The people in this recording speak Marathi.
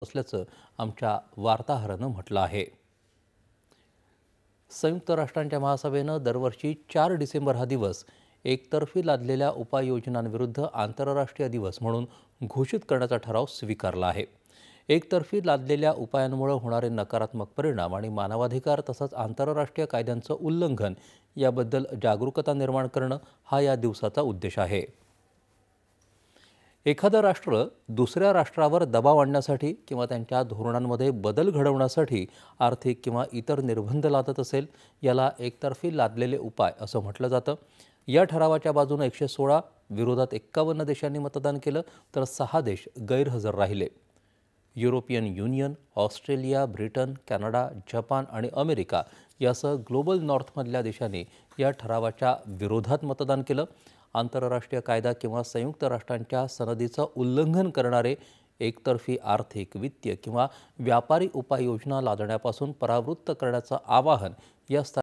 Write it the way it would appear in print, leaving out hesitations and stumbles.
असल्याचं आमच्या वार्ताहरानं म्हटलं आहे। संयुक्त राष्ट्रांच्या महासभेनं दरवर्षी 4 डिसेंबर हा दिवस एकतर्फी लादलेल्या उपाययोजनांविरुद्ध आंतरराष्ट्रीय दिवस म्हणून घोषित करण्याचा ठराव स्वीकारला आहे। एकतर्फी लादलेल्या उपायांमुळे होणारे नकारात्मक परिणाम आणि मानवाधिकार तसंच आंतरराष्ट्रीय कायद्यांचं उल्लंघन याबद्दल जागरूकता निर्माण करणं हा या दिवसाचा उद्देश आहे। एखादं राष्ट्र दुसऱ्या राष्ट्रावर दबाव आणण्यासाठी किंवा त्यांच्या धोरणांमध्ये बदल घडवण्यासाठी आर्थिक किंवा इतर निर्बंध लादत असेल याला एकतर्फी लादलेले उपाय असं म्हटलं जातं। या ठरावाच्या बाजूने 116, विरोधात 51 देशांनी मतदान केलं तर 6 देश गैरहजर राहिले। European union, Australia, Britain, Canada, Japan आणि अमेरिका यासह ग्लोबल नॉर्थमधल्या देशांनी या ठरावाच्या विरोधात मतदान केलं। आंतरराष्ट्रीय कायदा किंवा संयुक्त राष्ट्रांच्या सनदीचं उल्लंघन करणारे एकतर्फी आर्थिक, वित्तीय किंवा व्यापारी उपाययोजना लादण्यापासून परावृत्त करण्याचं आवाहन या